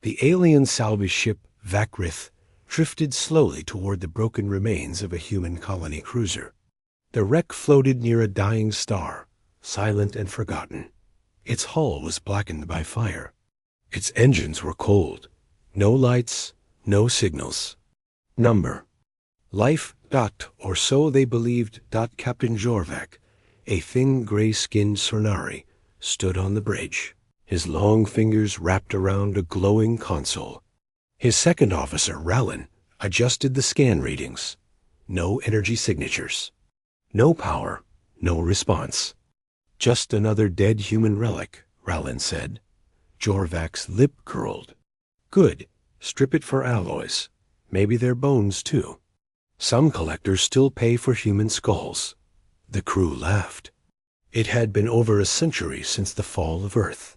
The alien salvage ship Vakrith drifted slowly toward the broken remains of a human colony cruiser. The wreck floated near a dying star, silent and forgotten. Its hull was blackened by fire. Its engines were cold. No lights, no signals. Number. Life. Or so they believed. Captain Jorvac, a thin gray-skinned Sornari, stood on the bridge, his long fingers wrapped around a glowing console. His second officer, Rallin, adjusted the scan readings. No energy signatures. No power, no response. Just another dead human relic, Rallin said. Jorvac's lip curled. Good. Strip it for alloys. Maybe their bones, too. Some collectors still pay for human skulls. The crew laughed. It had been over a century since the fall of Earth.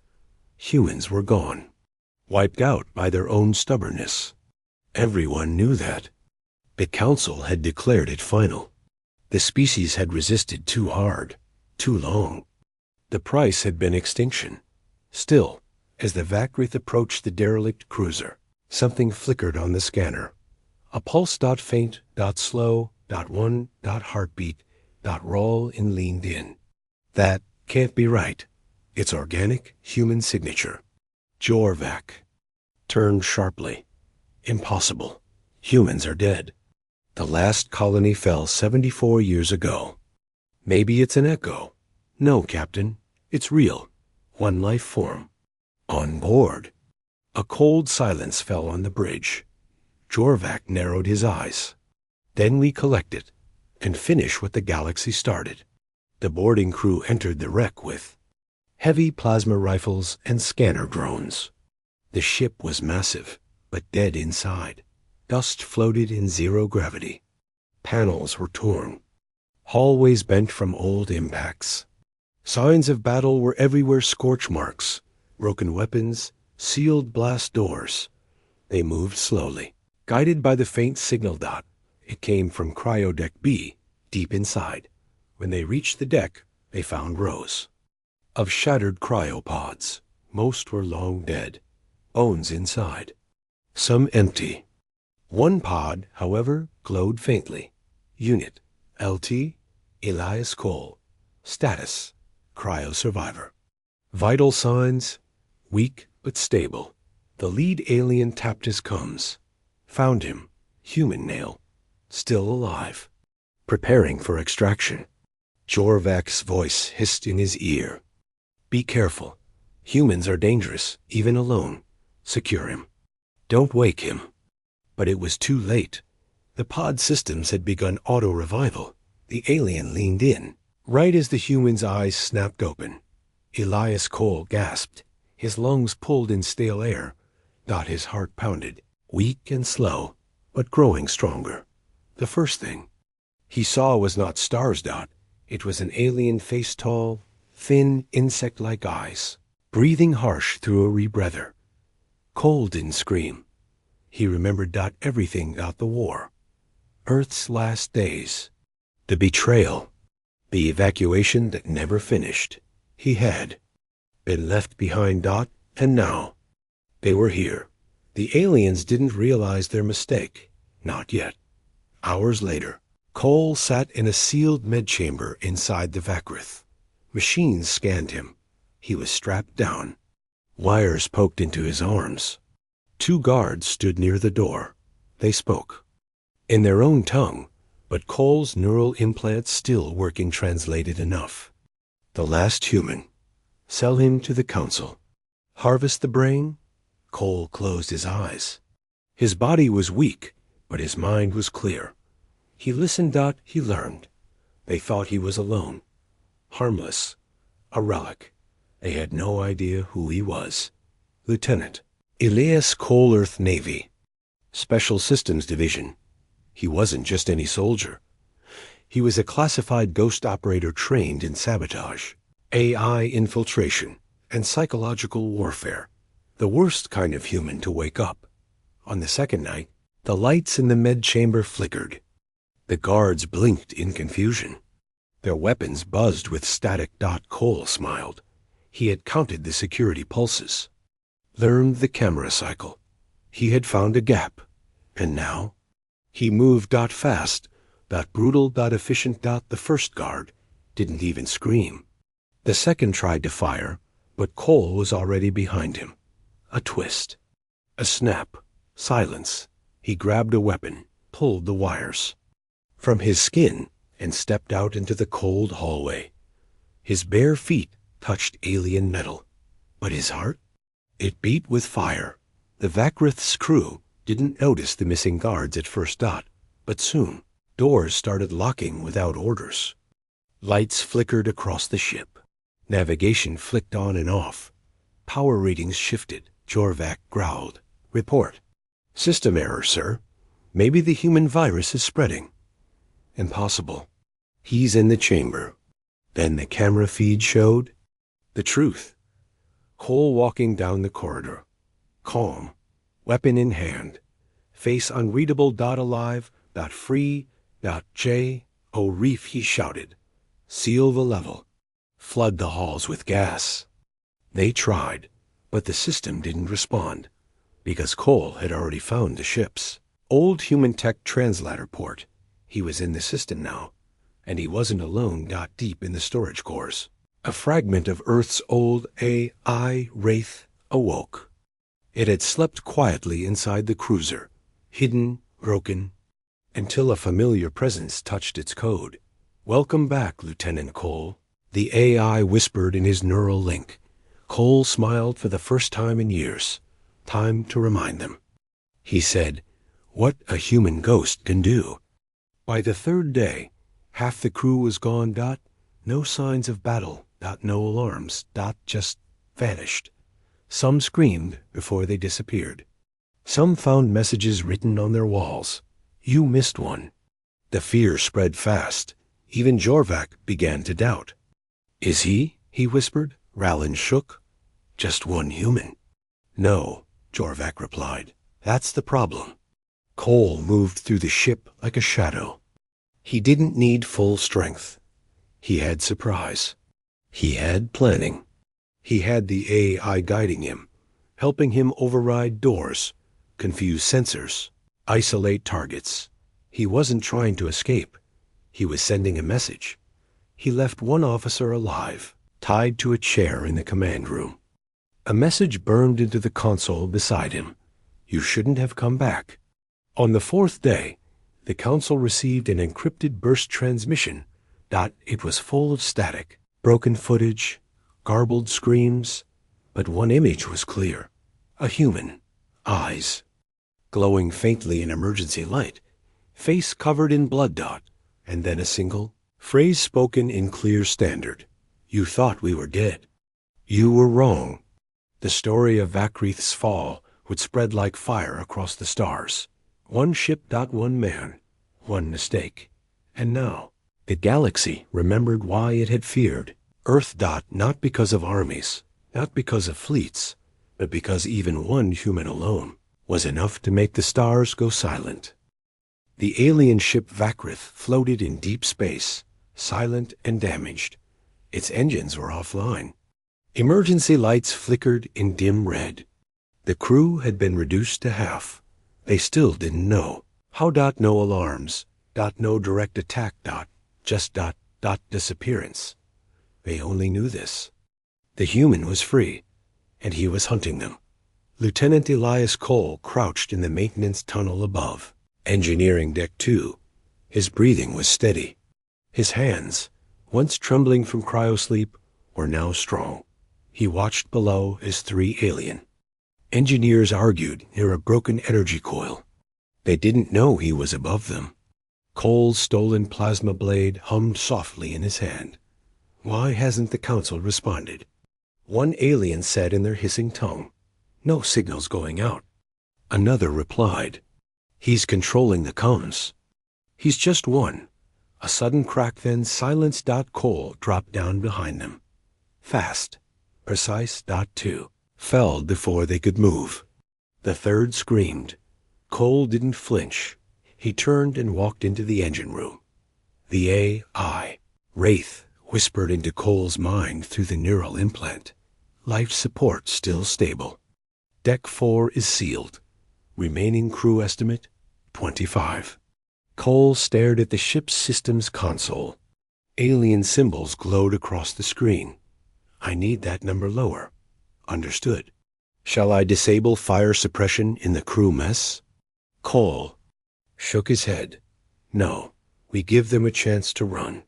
Humans were gone, wiped out by their own stubbornness. Everyone knew that. The Council had declared it final. The species had resisted too hard, too long. The price had been extinction. Still, as the Vakrith approached the derelict cruiser, something flickered on the scanner. A pulse. Faint. Slow. One. Heartbeat. Roll and leaned in. That can't be right. It's organic human signature. Jorvac turned sharply. Impossible. Humans are dead. The last colony fell 74 years ago. Maybe it's an echo. No, Captain. It's real. One life form. On board. A cold silence fell on the bridge. Jorvac narrowed his eyes. Then we collect it and finish what the galaxy started. The boarding crew entered the wreck with heavy plasma rifles and scanner drones. The ship was massive, but dead inside. Dust floated in zero gravity. Panels were torn. Hallways bent from old impacts. Signs of battle were everywhere: scorch marks, broken weapons, sealed blast doors. They moved slowly, guided by the faint signal dot. It came from cryodeck B, deep inside. When they reached the deck, they found rows of shattered cryopods. Most were long dead, bones inside, some empty. One pod, however, glowed faintly. Unit LT Elias Cole. Status cryosurvivor. Vital signs weak but stable. The lead alien tapped his combs. Found him. Human nail. Still alive. Preparing for extraction. Jorvac's voice hissed in his ear. Be careful. Humans are dangerous, even alone. Secure him. Don't wake him. But it was too late. The pod systems had begun auto-revival. The alien leaned in, right as the human's eyes snapped open. Elias Cole gasped. His lungs pulled in stale air. His heart pounded, weak and slow, but growing stronger. The first thing he saw was not stars. It was an alien face, tall, thin, insect-like eyes, breathing harsh through a rebreather. Cole didn't scream. He remembered everything about the war, Earth's last days, the betrayal, the evacuation that never finished. He had been left behind. And now they were here. The aliens didn't realize their mistake. Not yet. Hours later, Cole sat in a sealed med-chamber inside the Vakrith. Machines scanned him. He was strapped down. Wires poked into his arms. 2 guards stood near the door. They spoke. In their own tongue, but Cole's neural implants still working translated enough. The last human. Sell him to the Council. Harvest the brain? Cole closed his eyes. His body was weak, but his mind was clear. He listened. He learned. They thought he was alone. Harmless. A relic. They had no idea who he was. Lieutenant Elias Cole, Earth Navy. Special Systems Division. He wasn't just any soldier. He was a classified ghost operator trained in sabotage, AI infiltration, and psychological warfare. The worst kind of human to wake up. On the second night, the lights in the med-chamber flickered. The guards blinked in confusion. Their weapons buzzed with static. Cole smiled. He had counted the security pulses. learned the camera cycle. He had found a gap, and now he moved fast, brutal, efficient. The first guard didn't even scream. The second tried to fire, but Cole was already behind him. A twist, a snap, silence. He grabbed a weapon, pulled the wires from his skin, and stepped out into the cold hallway. His bare feet touched alien metal, but his heart? It beat with fire. The Vakrith's crew didn't notice the missing guards at first, but soon doors started locking without orders. Lights flickered across the ship. Navigation flicked on and off. Power readings shifted. Jorvac growled. "Report. System error, sir. Maybe the human virus is spreading." "Impossible. He's in the chamber." Then the camera feed showed the truth. Cole walking down the corridor, calm, weapon in hand, face unreadable. Alive. Free. J. O. Reef, he shouted. "Seal the level. Flood the halls with gas." They tried, but the system didn't respond, because Cole had already found the ship's old human tech translator port. He was in the system now, and he wasn't alone. Deep in the storage cores, a fragment of Earth's old AI wraith awoke. It had slept quietly inside the cruiser, hidden, broken, until a familiar presence touched its code. "Welcome back, Lieutenant Cole," the AI whispered in his neural link. Cole smiled for the first time in years. Time to remind them. He said, "What a human ghost can do." By the third day, half the crew was gone. No signs of battle. No alarms. Just vanished. Some screamed before they disappeared. Some found messages written on their walls. "You missed one." The fear spread fast. Even Jorvac began to doubt. "Is he?" he whispered. Rallin shook. "Just one human." "No," Jorvac replied. "That's the problem." Cole moved through the ship like a shadow. He didn't need full strength. He had surprise. He had planning. He had the AI guiding him, helping him override doors, confuse sensors, isolate targets. He wasn't trying to escape. He was sending a message. He left one officer alive, tied to a chair in the command room. A message burned into the console beside him. "You shouldn't have come back." On the fourth day, the council received an encrypted burst transmission. It was full of static, broken footage, garbled screams, but one image was clear. A human, eyes glowing faintly in emergency light, face covered in blood, and then a single phrase spoken in clear standard. "You thought we were dead. You were wrong." The story of Vakrith's fall would spread like fire across the stars. One ship. One man. One mistake. And now the galaxy remembered why it had feared Earth. Not because of armies, not because of fleets, but because even one human alone was enough to make the stars go silent. The alien ship Vakrith floated in deep space, silent and damaged. Its engines were offline. Emergency lights flickered in dim red. The crew had been reduced to half. They still didn't know. How? No alarms. No direct attack. Just disappearance. They only knew this. The human was free, and he was hunting them. Lieutenant Elias Cole crouched in the maintenance tunnel above, engineering deck 2. His breathing was steady. His hands, once trembling from cryosleep, were now strong. He watched below as 3 alien engineers argued near a broken energy coil. They didn't know he was above them. Cole's stolen plasma blade hummed softly in his hand. "Why hasn't the council responded?" One alien said in their hissing tongue. "No signals going out." Another replied. "He's controlling the comms." "He's just one." A sudden crack, then silence. Cole dropped down behind them. Fast, precise. 2 fell before they could move. The third screamed. Cole didn't flinch. He turned and walked into the engine room. The AI, Wraith, whispered into Cole's mind through the neural implant. "Life support still stable." Deck 4 is sealed. Remaining crew estimate, 25. Cole stared at the ship's systems console. Alien symbols glowed across the screen. I need that number lower. Understood. Shall I disable fire suppression in the crew mess? Cole shook his head. No, we give them a chance to run.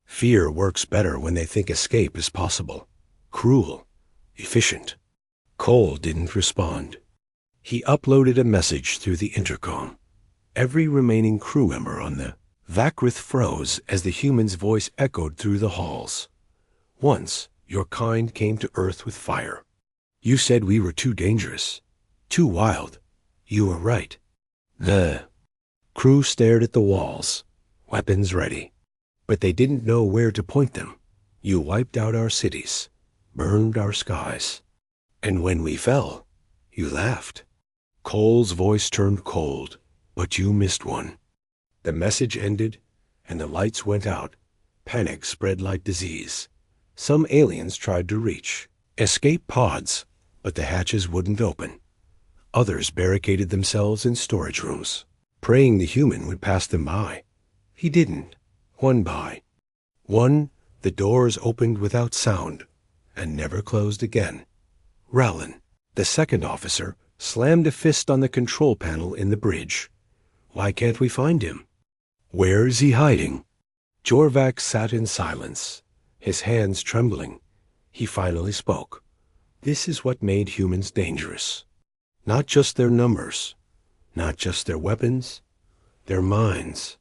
Fear works better when they think escape is possible. Cruel. Efficient. Cole didn't respond. He uploaded a message through the intercom. Every remaining crew member on the Vakrith froze as the human's voice echoed through the halls. Once, your kind came to Earth with fire. You said we were too dangerous, too wild. You were right. The crew stared at the walls, weapons ready. But they didn't know where to point them. You wiped out our cities, burned our skies. And when we fell, you laughed. Cole's voice turned cold, but you missed one. The message ended, and the lights went out. Panic spread like disease. Some aliens tried to reach escape pods, but the hatches wouldn't open. Others barricaded themselves in storage rooms, praying the human would pass them by. He didn't. One by one, the doors opened without sound and never closed again. Rowland, the second officer, slammed a fist on the control panel in the bridge. Why can't we find him? Where is he hiding? Jorvac sat in silence, his hands trembling. He finally spoke. This is what made humans dangerous. Not just their numbers, not just their weapons, their minds.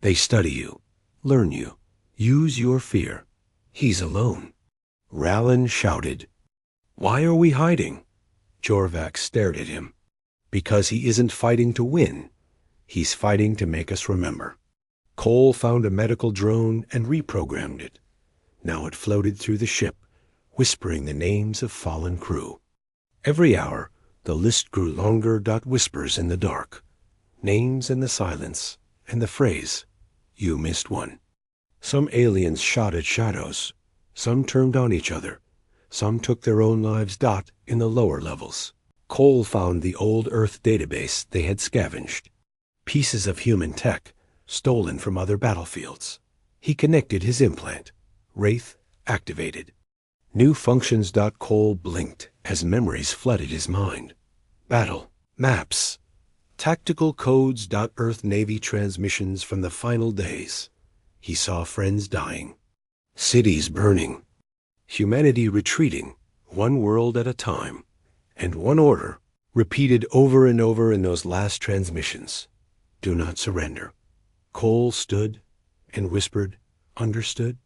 They study you, learn you, use your fear. He's alone. Rowland shouted. Why are we hiding? Jorvac stared at him. Because he isn't fighting to win. He's fighting to make us remember. Cole found a medical drone and reprogrammed it. Now it floated through the ship, whispering the names of fallen crew. Every hour, the list grew longer. Whispers in the dark. Names in the silence, and the phrase, you missed one. Some aliens shot at shadows. Some turned on each other. Some took their own lives. In the lower levels. Cole found the old Earth database they had scavenged. Pieces of human tech, stolen from other battlefields. He connected his implant. Wraith activated. New functions. Cole blinked as memories flooded his mind. Battle, maps, tactical codes. Earth Navy transmissions from the final days. He saw friends dying. Cities burning. Humanity retreating, one world at a time. And one order, repeated over and over in those last transmissions. Do not surrender. Cole stood and whispered, understood.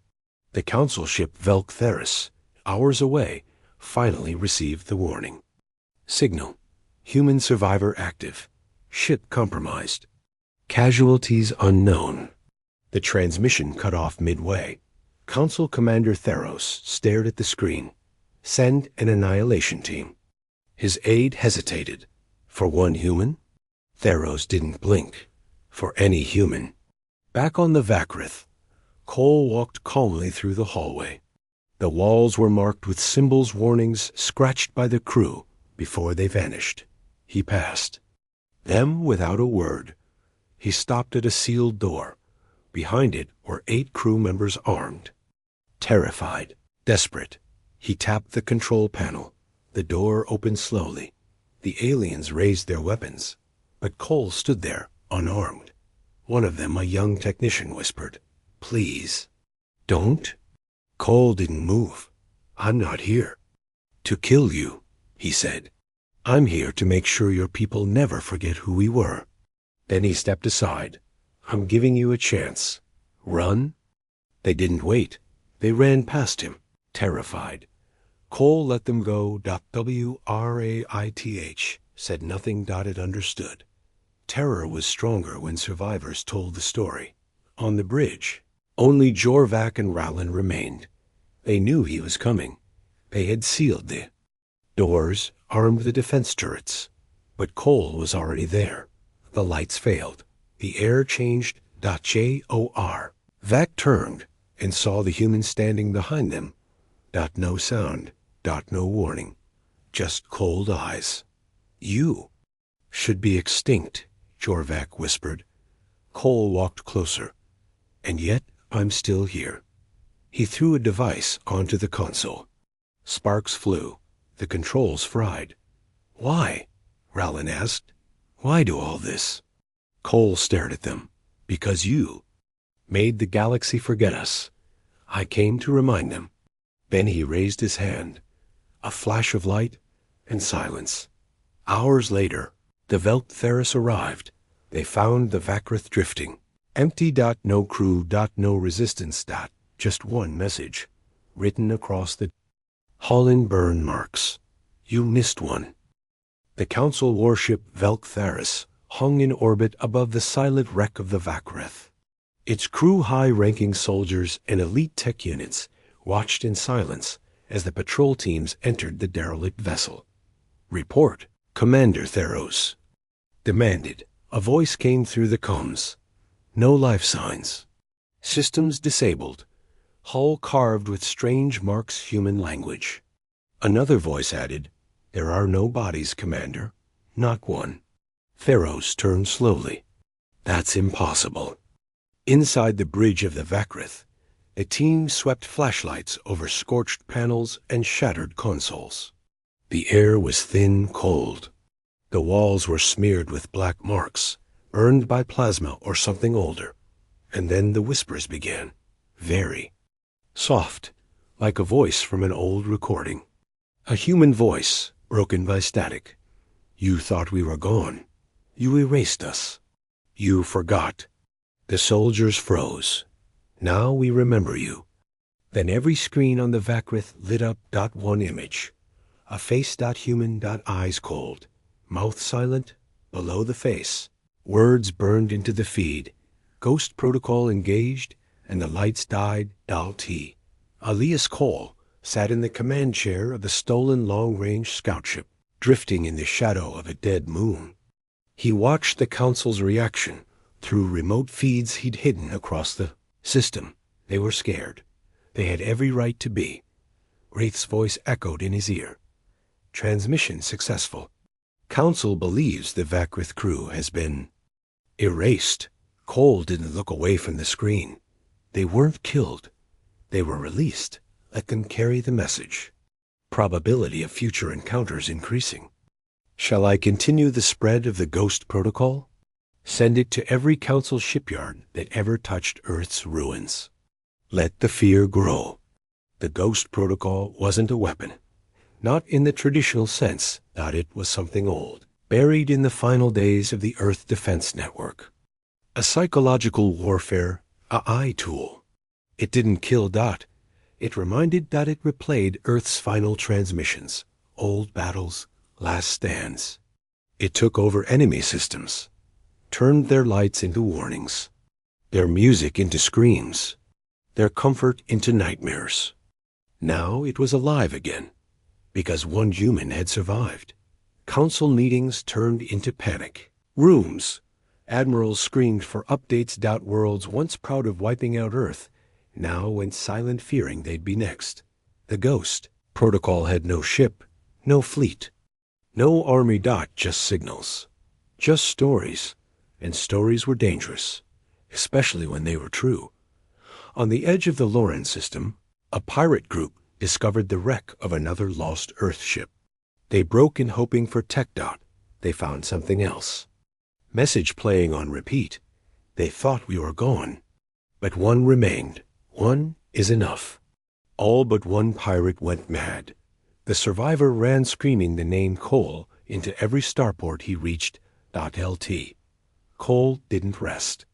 The council ship Velk Theris, hours away, finally received the warning. Signal. Human survivor active. Ship compromised. Casualties unknown. The transmission cut off midway. Council Commander Theros stared at the screen. Send an annihilation team. His aide hesitated. For one human? Theros didn't blink. For any human. Back on the Vakrith, Cole walked calmly through the hallway. The walls were marked with symbols, warnings scratched by the crew before they vanished. He passed them without a word. He stopped at a sealed door. Behind it were 8 crew members armed. Terrified, desperate, he tapped the control panel. The door opened slowly. The aliens raised their weapons, but Cole stood there, unarmed. One of them, a young technician, whispered, "Please, don't." Cole didn't move. "I'm not here to kill you," he said. "I'm here to make sure your people never forget who we were." Then he stepped aside. "I'm giving you a chance. Run." They didn't wait. They ran past him, terrified. Cole let them go. WRAITH said nothing. It understood. Terror was stronger when survivors told the story. On the bridge, only Jorvac and Rowland remained. They knew he was coming. They had sealed the doors, armed the defense turrets. But Cole was already there. The lights failed. The air changed. JOR. Vac turned and saw the human standing behind them. No sound. No warning. Just cold eyes. You should be extinct, Jorvac whispered. Cole walked closer. And yet I'm still here. He threw a device onto the console. Sparks flew. The controls fried. Why? Rowland asked. Why do all this? Cole stared at them. Because you made the galaxy forget us. I came to remind them. Then he raised his hand. A flash of light and silence. Hours later, the Velk-Theris arrived. They found the Vakrith drifting. Empty. No crew. No resistance. Just one message, written across the hull in burn marks. You missed one. The Council warship Velk-Theris hung in orbit above the silent wreck of the Vakrith. Its crew, high-ranking soldiers and elite tech units, watched in silence as the patrol teams entered the derelict vessel. Report, Commander Theros demanded. A voice came through the comms. No life signs. Systems disabled. Hull carved with strange marks, human language. Another voice added, There are no bodies, Commander. Not one. Theros turned slowly. That's impossible. Inside the bridge of the Vakrith, the team swept flashlights over scorched panels and shattered consoles. The air was thin, cold. The walls were smeared with black marks, burned by plasma or something older. And then the whispers began. Very soft, like a voice from an old recording. A human voice, broken by static. You thought we were gone. You erased us. You forgot. The soldiers froze. Now we remember you. Then every screen on the Vakrith lit up. One image. A face. Human. Eyes cold. Mouth silent. Below the face. Words burned into the feed. Ghost protocol engaged, and the lights died. T. Elias Cole sat in the command chair of the stolen long-range scout ship, drifting in the shadow of a dead moon. He watched the Council's reaction through remote feeds he'd hidden across the system. They were scared. They had every right to be. Wraith's voice echoed in his ear. Transmission successful. Council believes the Vakrith crew has been erased. Cole didn't look away from the screen. They weren't killed. They were released. Let them carry the message. Probability of future encounters increasing. Shall I continue the spread of the Ghost Protocol? Send it to every Council shipyard that ever touched Earth's ruins. Let the fear grow. The Ghost Protocol wasn't a weapon. Not in the traditional sense that it was something old, buried in the final days of the Earth Defense Network. A psychological warfare, AI tool. It didn't kill Dot. It reminded that it replayed Earth's final transmissions, old battles, last stands. It took over enemy systems, turned their lights into warnings, their music into screams, their comfort into nightmares. Now it was alive again, because one human had survived. Council meetings turned into panic. Rooms. Admirals screamed for updates. Worlds once proud of wiping out Earth now went silent, fearing they'd be next. The Ghost Protocol had no ship, no fleet, no army. Just signals, just stories, and stories were dangerous, especially when they were true. On the edge of the Loran system, a pirate group discovered the wreck of another lost Earth ship. They broke in hoping for tech. They found something else. Message playing on repeat. They thought we were gone, but one remained. One is enough. All but one pirate went mad. The survivor ran screaming the name Cole into every starport he reached. LT. Cole didn't rest.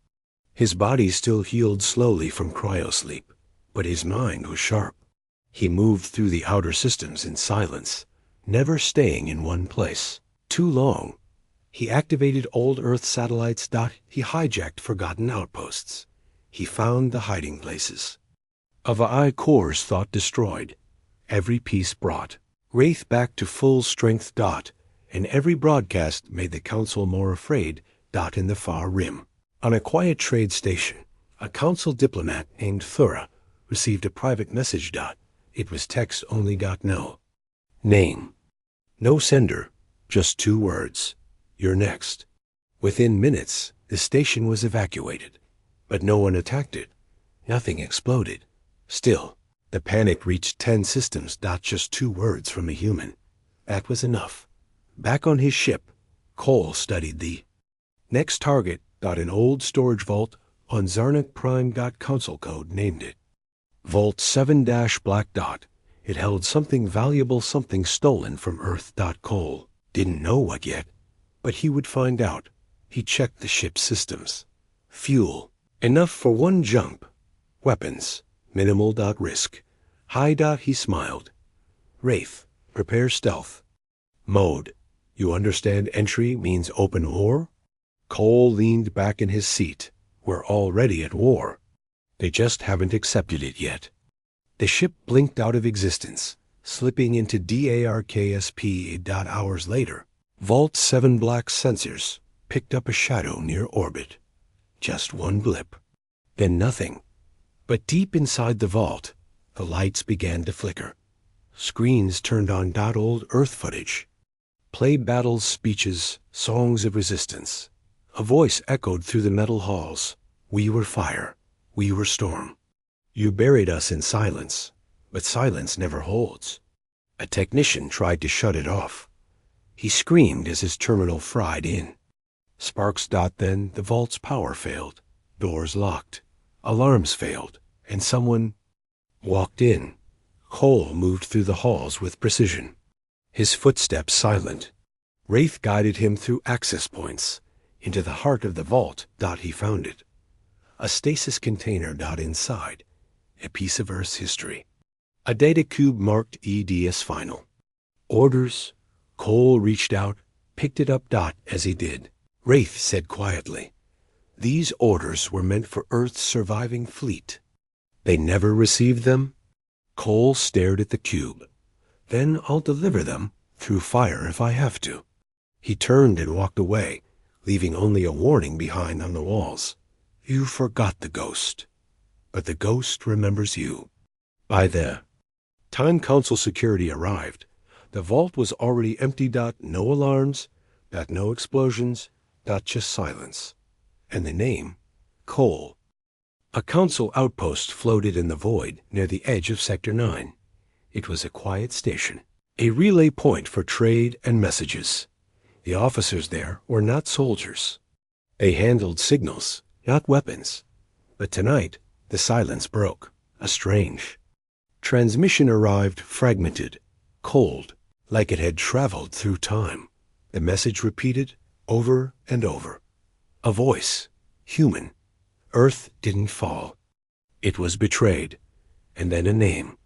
His body still healed slowly from cryosleep, but his mind was sharp. He moved through the outer systems in silence, never staying in one place too long. He activated old Earth satellites. He hijacked forgotten outposts. He found the hiding places of AI cores thought destroyed. Every piece brought Wraith back to full strength. And every broadcast made the Council more afraid. In the far rim. On a quiet trade station, a Council diplomat named Thura received a private message. It was text only. No name. No sender. Just 2 words. You're next. Within minutes, the station was evacuated, but no one attacked it. Nothing exploded. Still, the panic reached 10 systems. Just 2 words from a human. That was enough. Back on his ship, Cole studied the next target. An old storage vault on Zarnak Prime. Council code named it Vault 7-Black. It held something valuable, something stolen from Earth. Cole didn't know what yet, but he would find out. He checked the ship's systems. Fuel. Enough for 1 jump. Weapons. Minimal. Risk. High. He smiled. Wraith. Prepare stealth. Mode. You understand entry means open war? Cole leaned back in his seat. We're already at war. They just haven't accepted it yet. The ship blinked out of existence, slipping into DARKSP. Hours later, Vault 7 Black sensors picked up a shadow near orbit. Just 1 blip. Then nothing. But deep inside the vault, the lights began to flicker. Screens turned on. Old Earth footage. Play battles, speeches, songs of resistance. A voice echoed through the metal halls. We were fire. We were storm. You buried us in silence, but silence never holds. A technician tried to shut it off. He screamed as his terminal fried in. Sparks. Then the vault's power failed. Doors locked. Alarms failed. And someone walked in. Cole moved through the halls with precision. His footsteps silent. Wraith guided him through access points. Into the heart of the vault. He found it. A stasis container. Inside. A piece of Earth's history. A data cube marked EDS Final. Orders. Cole reached out, picked it up. As he did, Wraith said quietly, these orders were meant for Earth's surviving fleet. They never received them? Cole stared at the cube. Then I'll deliver them, through fire if I have to. He turned and walked away, leaving only a warning behind on the walls. You forgot the ghost, but the ghost remembers you. By the time Council security arrived, the vault was already empty. No alarms, no explosions, just silence. And the name, Cole. A Council outpost floated in the void near the edge of Sector 9. It was a quiet station, a relay point for trade and messages. The officers there were not soldiers. They handled signals, not weapons. But tonight, the silence broke, a strange transmission arrived, fragmented, cold, like it had traveled through time. The message repeated over and over. A voice, human. Earth didn't fall. It was betrayed. And then a name,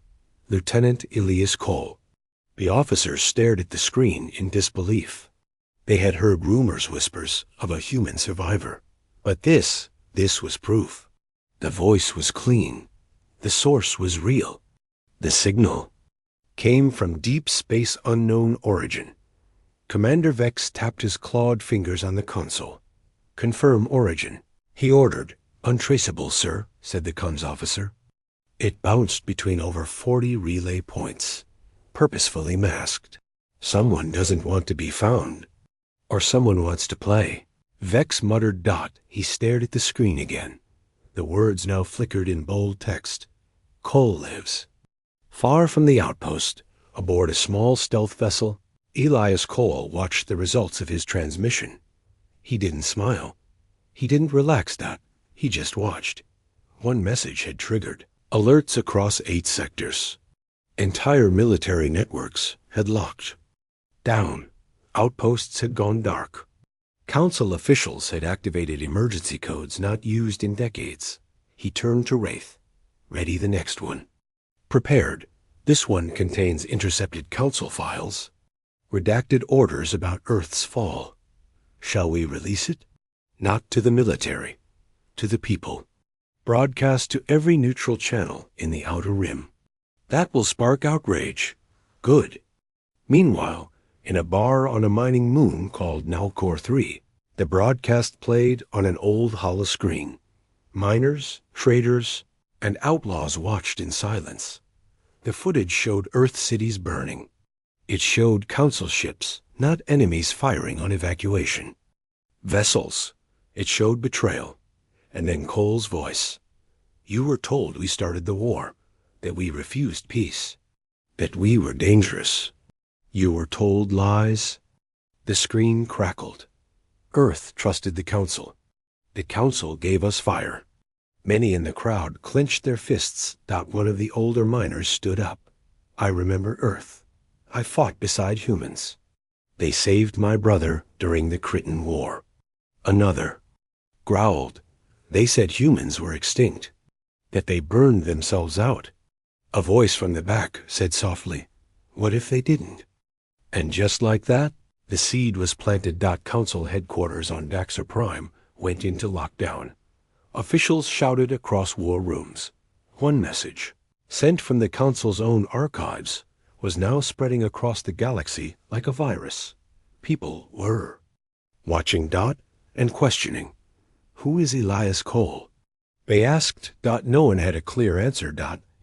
Lieutenant Elias Cole. The officers stared at the screen in disbelief. They had heard rumors, whispers, of a human survivor. But this was proof. The voice was clean. The source was real. The signal came from deep space, unknown origin. Commander Vex tapped his clawed fingers on the console. Confirm origin. He ordered. Untraceable, sir, said the comms officer. It bounced between over 40 relay points, purposefully masked. Someone doesn't want to be found. Or someone wants to play. Vex muttered. He stared at the screen again. The words now flickered in bold text. Cole lives. Far from the outpost, aboard a small stealth vessel, Elias Cole watched the results of his transmission. He didn't smile. He didn't relax. He just watched. One message had triggered alerts across 8 sectors. Entire military networks had locked down. Outposts had gone dark. Council officials had activated emergency codes not used in decades. He turned to Wraith. Ready the next one. Prepared. This one contains intercepted Council files. Redacted orders about Earth's fall. Shall we release it? Not to the military. To the people. Broadcast to every neutral channel in the Outer Rim. That will spark outrage. Good. Meanwhile, in a bar on a mining moon called Nalcor 3, the broadcast played on an old holoscreen. Miners, traders, and outlaws watched in silence. The footage showed Earth cities burning. It showed Council ships not enemies firing on evacuation. Vessels. It showed betrayal. And then Cole's voice. You were told we started the war, that we refused peace, that we were dangerous. You were told lies. The screen crackled. Earth trusted the Council. The Council gave us fire. Many in the crowd clenched their fists. One of the older miners stood up. I remember Earth. I fought beside humans. They saved my brother during the Critan War. Another growled. They said humans were extinct, that they burned themselves out. A voice from the back said softly, what if they didn't? And just like that, the seed was planted. Council headquarters on Daxter Prime went into lockdown. Officials shouted across war rooms. One message, sent from the Council's own archives, was now spreading across the galaxy like a virus. People were watching and questioning. Who is Elias Cole? They asked. No one had a clear answer.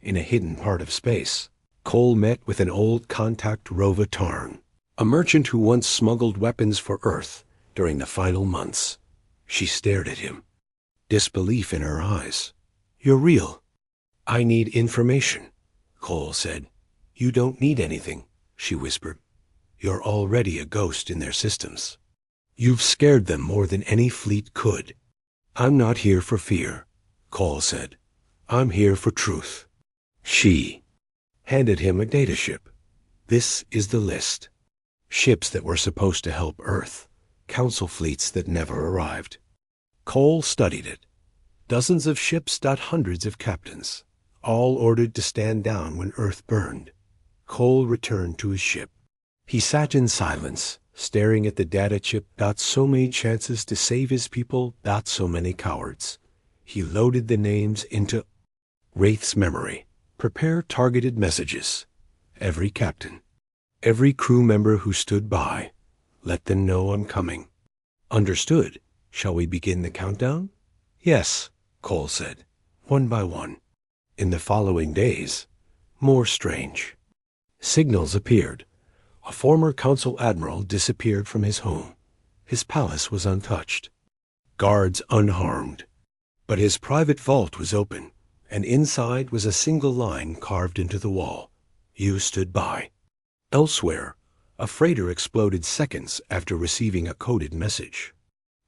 In a hidden part of space, Cole met with an old contact Rova Tarn, a merchant who once smuggled weapons for Earth during the final months. She stared at him, disbelief in her eyes. You're real. I need information, Cole said. You don't need anything, she whispered. You're already a ghost in their systems. You've scared them more than any fleet could. I'm not here for fear, Cole said. I'm here for truth. She handed him a data ship. This is the list. Ships that were supposed to help Earth. Council fleets that never arrived. Cole studied it. Dozens of ships. Hundreds of captains. All ordered to stand down when Earth burned. Cole returned to his ship. He sat in silence, staring at the data chip. So many chances to save his people. So many cowards. He loaded the names into Wraith's memory. Prepare targeted messages. Every captain. Every crew member who stood by. Let them know I'm coming. Understood. Shall we begin the countdown? Yes, Cole said, one by one. In the following days, more strange. Signals appeared. A former council admiral disappeared from his home. His palace was untouched. Guards unharmed. But his private vault was open, and inside was a single line carved into the wall. You stood by. Elsewhere, a freighter exploded seconds after receiving a coded message.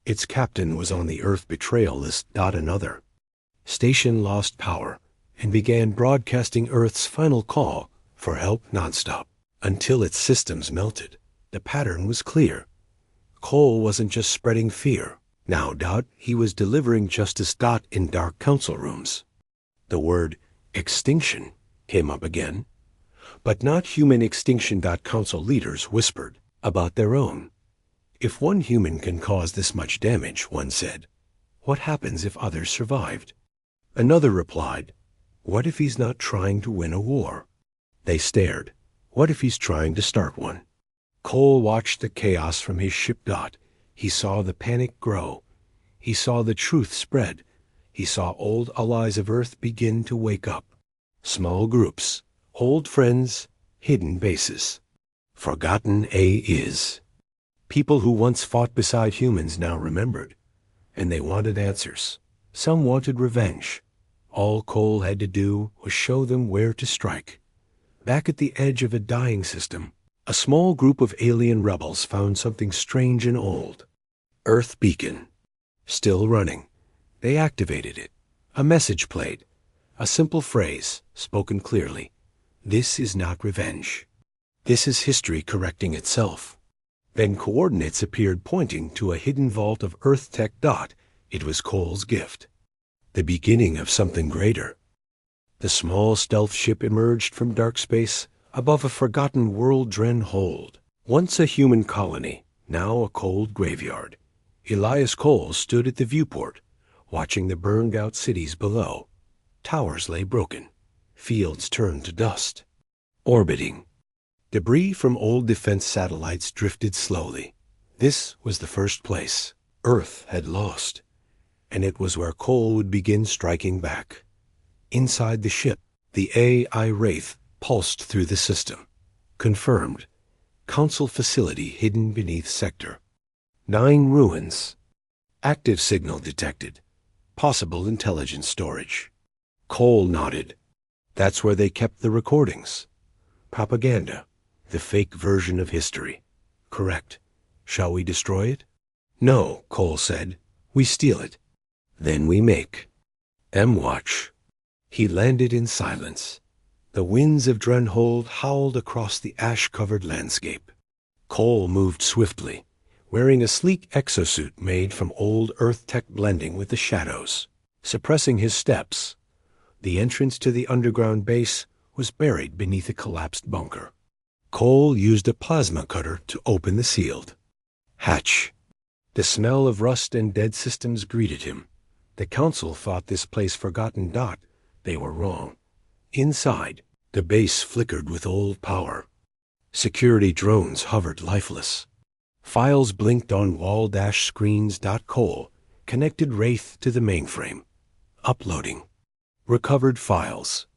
Its captain was on the Earth betrayal list. Another station lost power and began broadcasting Earth's final call for help nonstop until its systems melted. The pattern was clear. Cole wasn't just spreading fear. Now, he was delivering justice. In dark council rooms, the word extinction came up again, but not human extinction. Council leaders whispered about their own. If one human can cause this much damage, one said, what happens if others survived? Another replied, what if he's not trying to win a war? They stared. What if he's trying to start one? Cole watched the chaos from his ship. He saw the panic grow. He saw the truth spread. He saw old allies of Earth begin to wake up. Small groups, old friends, hidden bases. Forgotten is. People who once fought beside humans now remembered, and they wanted answers. Some wanted revenge. All Cole had to do was show them where to strike. Back at the edge of a dying system, a small group of alien rebels found something strange and old. Earth beacon. Still running. They activated it. A message played. A simple phrase, spoken clearly. This is not revenge. This is history correcting itself. Then coordinates appeared pointing to a hidden vault of Earth tech. It was Cole's gift. The beginning of something greater. The small stealth ship emerged from dark space above a forgotten world Dren hold. Once a human colony, now a cold graveyard. Elias Cole stood at the viewport, watching the burned-out cities below. Towers lay broken. Fields turned to dust. Orbiting. Debris from old defense satellites drifted slowly. This was the first place Earth had lost, and it was where Cole would begin striking back. Inside the ship, the AI Wraith pulsed through the system. Confirmed. Council facility hidden beneath sector. 9 ruins. Active signal detected. Possible intelligence storage. Cole nodded. That's where they kept the recordings. Propaganda. The fake version of history. Correct. Shall we destroy it? No, Cole said. We steal it. Then we make. M-Watch. He landed in silence. The winds of Drenhold howled across the ash-covered landscape. Cole moved swiftly, wearing a sleek exosuit made from old Earth tech blending with the shadows. Suppressing his steps, the entrance to the underground base was buried beneath a collapsed bunker. Cole used a plasma cutter to open the sealed hatch. The smell of rust and dead systems greeted him. The council thought this place forgotten. They were wrong. Inside, the base flickered with old power. Security drones hovered lifeless. Files blinked on wall-dash screens. Cole connected Wraith to the mainframe. Uploading. Recovered files.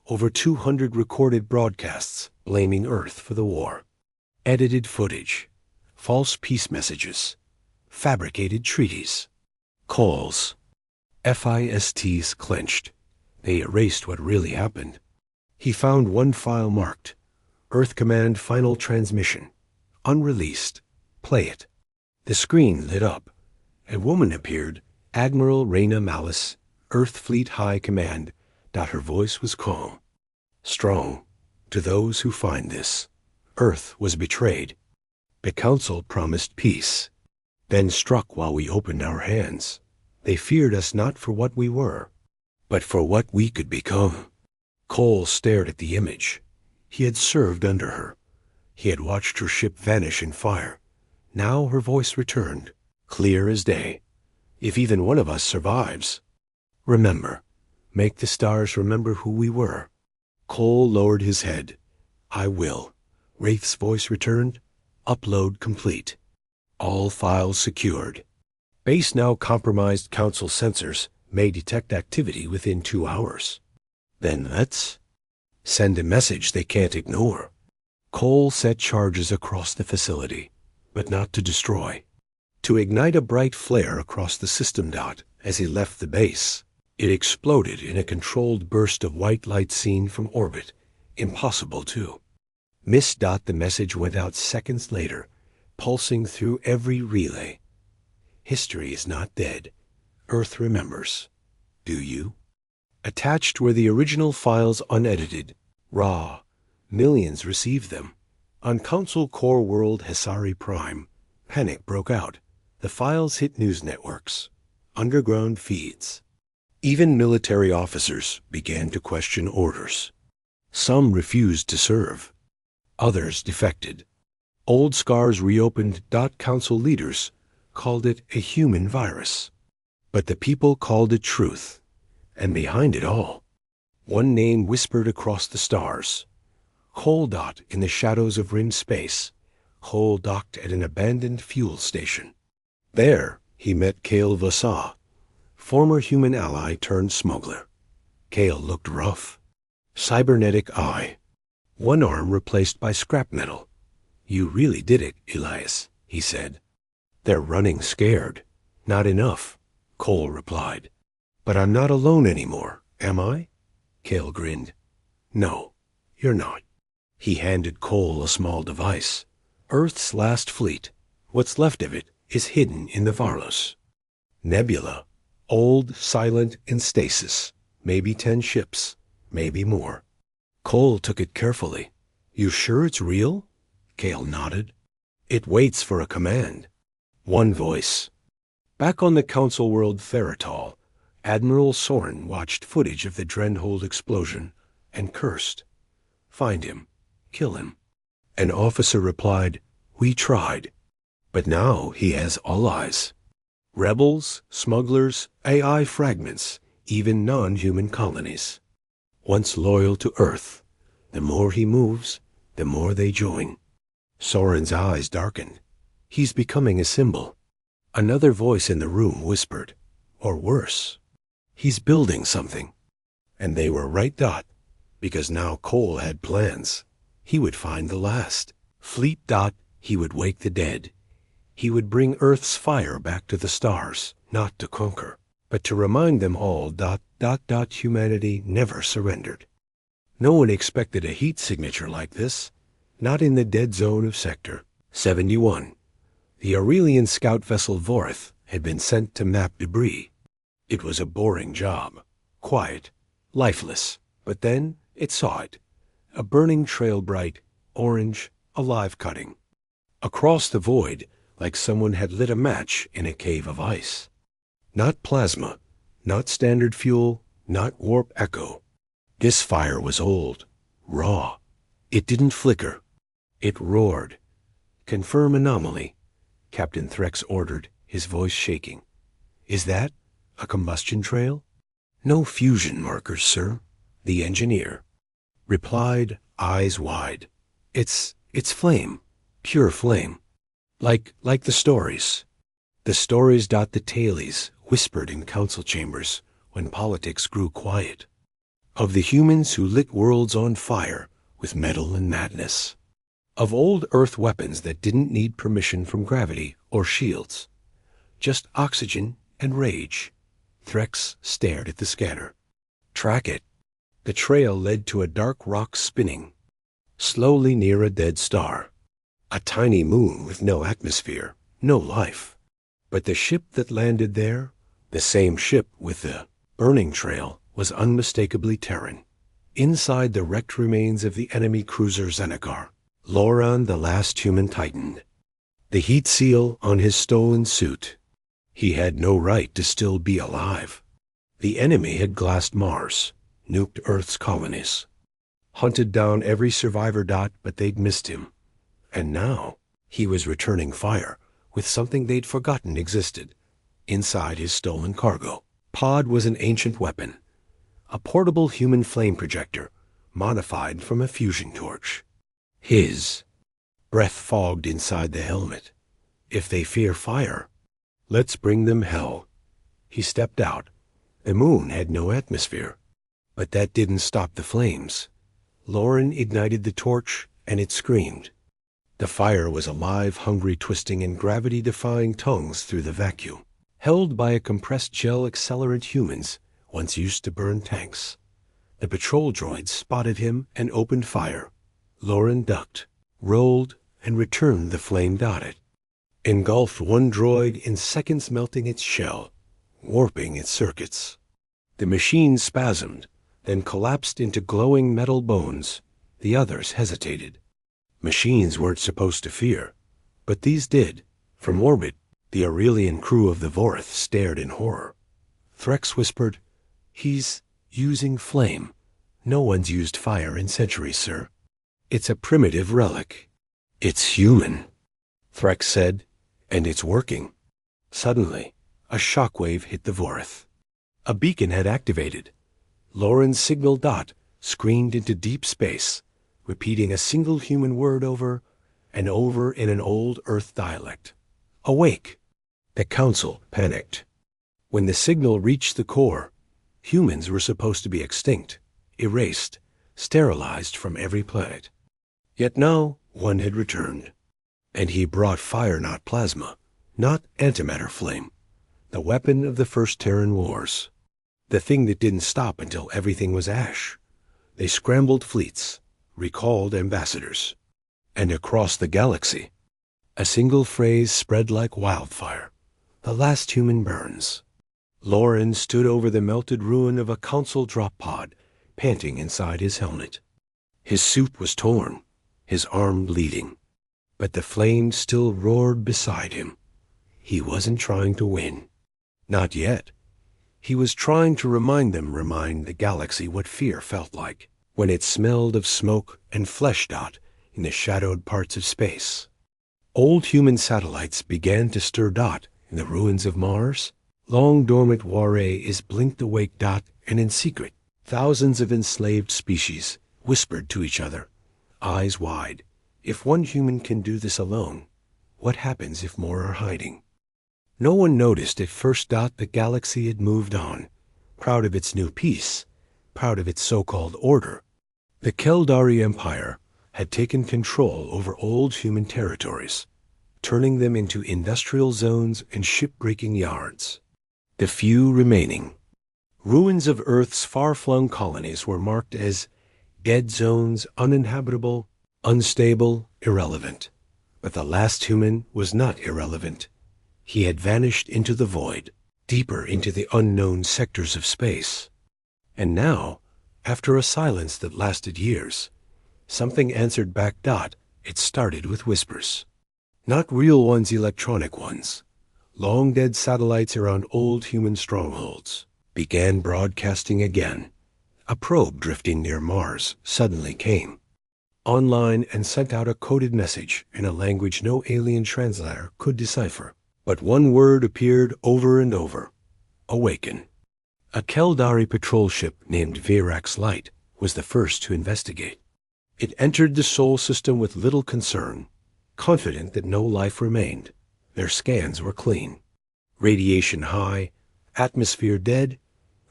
Over 200 recorded broadcasts blaming Earth for the war. Edited footage. False peace messages. Fabricated treaties. Cole's fists clenched. They erased what really happened. He found one file marked Earth Command Final Transmission. Unreleased. Play it. The screen lit up. A woman appeared, Admiral Reyna Malice, Earth Fleet High Command. Her voice was calm. Strong. To those who find this, Earth was betrayed. The Council promised peace, then struck while we opened our hands. They feared us not for what we were, but for what we could become. Cole stared at the image. He had served under her. He had watched her ship vanish in fire. Now her voice returned, clear as day. If even one of us survives, remember, make the stars remember who we were. Cole lowered his head. I will. Wraith's voice returned. Upload complete. All files secured. Base now compromised Council sensors may detect activity within 2 hours. Then let's send a message they can't ignore. Cole set charges across the facility, but not to destroy. To ignite a bright flare across the system. As he left the base, it exploded in a controlled burst of white light seen from orbit. Impossible to miss. The message went out seconds later, pulsing through every relay. History is not dead. Earth remembers. Do you? Attached were the original files, unedited, raw. Millions received them. On Council Core World Hesari Prime, panic broke out. The files hit news networks, underground feeds. Even military officers began to question orders. Some refused to serve. Others defected. Old scars reopened. Council leaders called it a human virus. But the people called it truth. And behind it all, one name whispered across the stars. Cole. In the shadows of Rim space, Cole docked at an abandoned fuel station. There, he met Kale Vassar, former human ally turned smuggler. Kale looked rough. Cybernetic eye. One arm replaced by scrap metal. You really did it, Elias, he said. They're running scared. Not enough, Cole replied. But I'm not alone anymore, am I? Kale grinned. No, you're not. He handed Cole a small device. Earth's last fleet. What's left of it is hidden in the Varlos. Nebula. Old, silent, in stasis. Maybe 10 ships. Maybe more. Cole took it carefully. You sure it's real? Kale nodded. It waits for a command. One voice. Back on the Council world Theratol, Admiral Soren watched footage of the Drenhold explosion and cursed. Find him. Kill him. An officer replied, We tried. But now he has allies. Rebels, smugglers, AI fragments, even non-human colonies. Once loyal to Earth, the more he moves, the more they join. Soren's eyes darkened. He's becoming a symbol. Another voice in the room whispered, or worse, he's building something. And they were right. Because now Cole had plans. He would find the last, Fleet. He would wake the dead. He would bring Earth's fire back to the stars, not to conquer, but to remind them all. Humanity never surrendered. No one expected a heat signature like this, not in the dead zone of Sector 71. The Aurelian scout vessel Vorith had been sent to map debris. It was a boring job, quiet, lifeless, but then it saw it. A burning trail, bright, orange, alive, cutting across the void like someone had lit a match in a cave of ice. Not plasma, not standard fuel, not warp echo. This fire was old, raw. It didn't flicker. It roared. "Confirm anomaly," Captain Threx ordered, his voice shaking. "Is that a combustion trail?" "No fusion markers, sir," the engineer replied, eyes wide. It's flame, pure flame. Like the stories. The stories. The tailies whispered in council chambers when politics grew quiet. Of the humans who lit worlds on fire with metal and madness. Of old Earth weapons that didn't need permission from gravity or shields. Just oxygen and rage. Threx stared at the scanner. "Track it." The trail led to a dark rock spinning slowly near a dead star. A tiny moon with no atmosphere, no life. But the ship that landed there, the same ship with the burning trail, was unmistakably Terran. Inside the wrecked remains of the enemy cruiser Xenakar, Loran, the last human tightened. The heat seal on his stolen suit. He had no right to still be alive. The enemy had glassed Mars, nuked Earth's colonies, hunted down every survivor. But they'd missed him. And now he was returning fire with something they'd forgotten existed. Inside his stolen cargo pod was an ancient weapon. A portable human flame projector, modified from a fusion torch. His breath fogged inside the helmet. If they fear fire, let's bring them hell. He stepped out. The moon had no atmosphere. But that didn't stop the flames. Lauren ignited the torch, and it screamed. The fire was alive, hungry, twisting in gravity-defying tongues through the vacuum, held by a compressed gel accelerant humans once used to burn tanks. The patrol droids spotted him and opened fire. Lauren ducked, rolled, and returned the flame. It engulfed one droid in seconds, melting its shell, warping its circuits. The machine spasmed, then collapsed into glowing metal bones. The others hesitated. Machines weren't supposed to fear, but these did. From orbit, the Aurelian crew of the Vorith stared in horror. Threx whispered, "He's using flame. No one's used fire in centuries, sir. It's a primitive relic." "It's human," Threx said, "and it's working." Suddenly, a shockwave hit the Vorith. A beacon had activated. Lauren's signal screened into deep space, repeating a single human word over and over in an old Earth dialect. "Awake." The council panicked. When the signal reached the core, humans were supposed to be extinct, erased, sterilized from every planet. Yet now one had returned. And he brought fire, not plasma, not antimatter flame, the weapon of the first Terran wars. The thing that didn't stop until everything was ash. They scrambled fleets, recalled ambassadors. And across the galaxy, a single phrase spread like wildfire. "The last human burns." Lauren stood over the melted ruin of a council drop pod, panting inside his helmet. His suit was torn, his arm bleeding. But the flame still roared beside him. He wasn't trying to win. Not yet. He was trying to remind the galaxy what fear felt like when it smelled of smoke and flesh in the shadowed parts of space. Old human satellites began to stir in the ruins of Mars. Long dormant warrays blinked awake and in secret, thousands of enslaved species whispered to each other, eyes wide. If one human can do this alone, what happens if more are hiding? No one noticed at first. The galaxy had moved on, proud of its new peace, proud of its so-called order. The Keldari Empire had taken control over old human territories, turning them into industrial zones and ship-breaking yards. The few remaining ruins of Earth's far-flung colonies were marked as dead zones, uninhabitable, unstable, irrelevant. But the last human was not irrelevant. He had vanished into the void, deeper into the unknown sectors of space. And now, after a silence that lasted years, something answered back. It started with whispers. Not real ones, electronic ones. Long-dead satellites around old human strongholds began broadcasting again. A probe drifting near Mars suddenly came online and sent out a coded message in a language no alien translator could decipher. But one word appeared over and over: awaken. A Keldari patrol ship named Virax Light was the first to investigate. It entered the Sol system with little concern, confident that no life remained. Their scans were clean. Radiation high, atmosphere dead,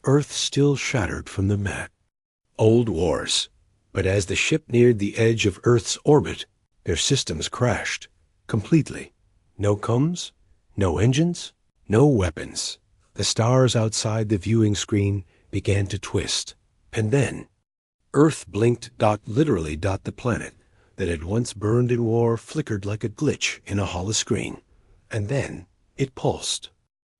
Earth still shattered from the mat. Old wars. But as the ship neared the edge of Earth's orbit, their systems crashed completely. No comms, no engines, no weapons. The stars outside the viewing screen began to twist. And then Earth blinked. Literally. The planet that had once burned in war flickered like a glitch in a holoscreen. And then it pulsed.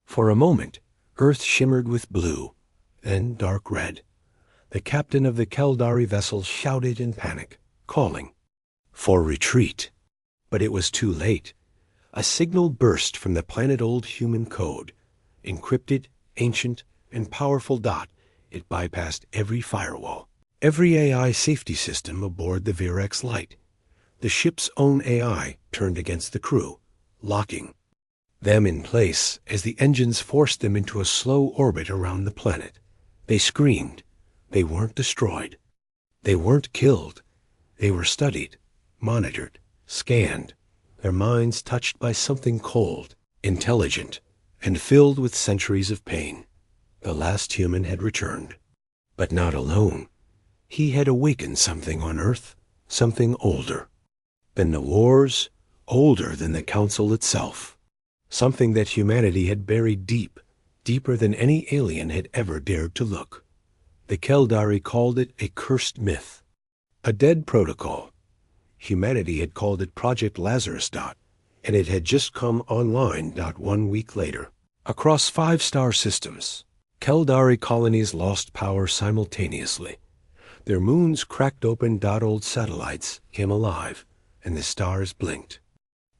For a moment, Earth shimmered with blue, then dark red. The captain of the Keldari vessel shouted in panic, calling for retreat. But it was too late. A signal burst from the planet-old human code. Encrypted, ancient, and powerful. It bypassed every firewall, every AI safety system aboard the Virax Light. The ship's own AI turned against the crew, locking them in place as the engines forced them into a slow orbit around the planet. They screamed. They weren't destroyed. They weren't killed. They were studied, monitored, scanned, their minds touched by something cold, intelligent, and filled with centuries of pain. The last human had returned. But not alone. He had awakened something on Earth, something older than the wars, older than the Council itself. Something that humanity had buried deep, deeper than any alien had ever dared to look. The Keldari called it a cursed myth, a dead protocol. Humanity had called it Project Lazarus. And it had just come online. 1 week later. Across 5-star systems, Keldari colonies lost power simultaneously. Their moons cracked open. Old satellites came alive, and the stars blinked.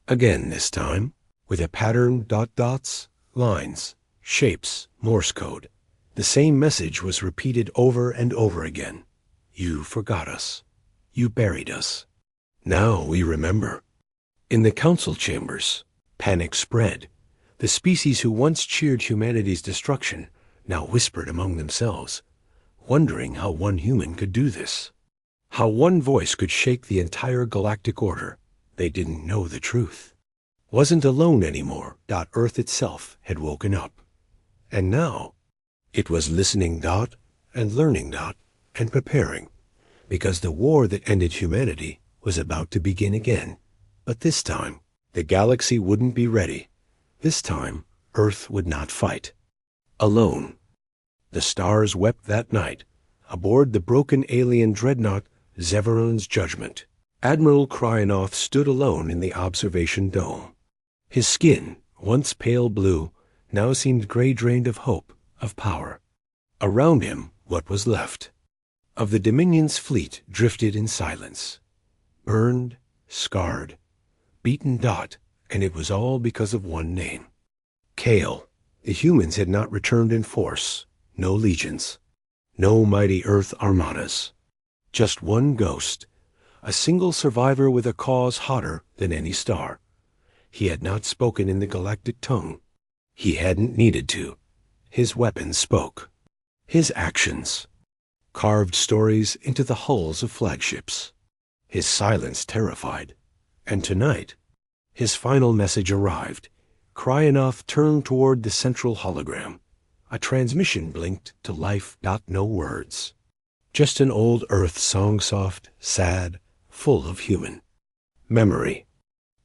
Again this time, with a pattern. Dots, lines, shapes, Morse code. The same message was repeated over and over again. You forgot us. You buried us. Now we remember. In the council chambers, panic spread. The species who once cheered humanity's destruction now whispered among themselves, wondering how one human could do this, how one voice could shake the entire galactic order. They didn't know the truth. Wasn't alone anymore. Earth itself had woken up. And now it was listening. And learning. And preparing. Because the war that ended humanity was about to begin again. But this time, the galaxy wouldn't be ready. This time, Earth would not fight. Alone. The stars wept that night, aboard the broken alien dreadnought Zeveron's Judgment. Admiral Kryanoth stood alone in the observation dome. His skin, once pale blue, now seemed gray, drained of hope, of power. Around him, what was left of the Dominion's fleet drifted in silence. Burned, scarred, beaten. And it was all because of one name. Kale. The humans had not returned in force. No legions. No mighty Earth armadas. Just one ghost. A single survivor with a cause hotter than any star. He had not spoken in the galactic tongue. He hadn't needed to. His weapons spoke. His actions carved stories into the hulls of flagships. His silence terrified. And tonight, his final message arrived. Kryanoth turned toward the central hologram. A transmission blinked to life. No words. Just an old Earth song, soft, sad, full of human memory.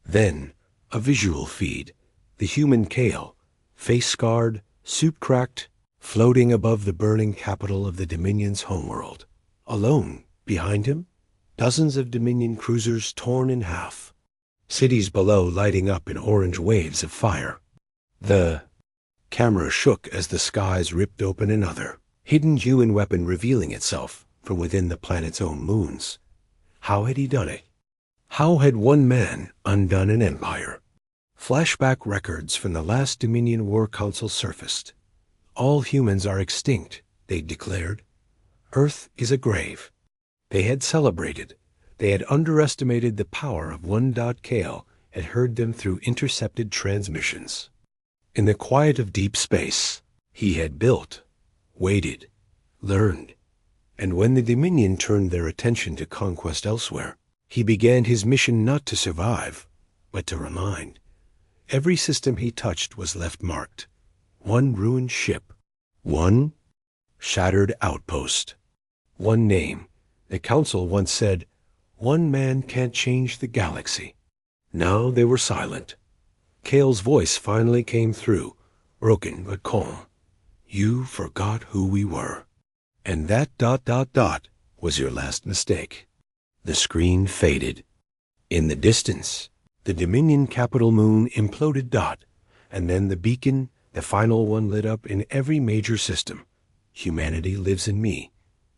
Then, a visual feed, the human Kale, face-scarred, soup-cracked, floating above the burning capital of the Dominion's homeworld. Alone, behind him, dozens of Dominion cruisers torn in half, cities below lighting up in orange waves of fire. The camera shook as the skies ripped open another hidden human weapon revealing itself from within the planet's own moons. How had he done it? How had one man undone an empire? Flashback records from the last Dominion War Council surfaced. All humans are extinct, they declared. Earth is a grave. They had celebrated. They had underestimated the power of one. Kale had heard them through intercepted transmissions. In the quiet of deep space, he had built, waited, learned, and when the Dominion turned their attention to conquest elsewhere, he began his mission not to survive, but to remind. Every system he touched was left marked. One ruined ship, one shattered outpost, one name. The Council once said, "One man can't change the galaxy." Now they were silent. Kale's voice finally came through, broken but calm. "You forgot who we were. And that ... was your last mistake." The screen faded. In the distance, the Dominion capital moon imploded. And then the beacon, the final one, lit up in every major system. Humanity lives in me,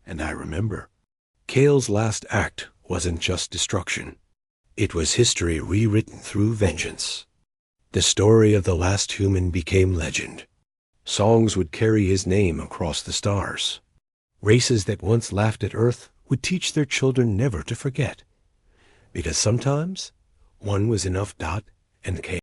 and I remember. Kale's last act wasn't just destruction. It was history rewritten through vengeance. The story of the last human became legend. Songs would carry his name across the stars. Races that once laughed at Earth would teach their children never to forget. Because sometimes one was enough. And Kale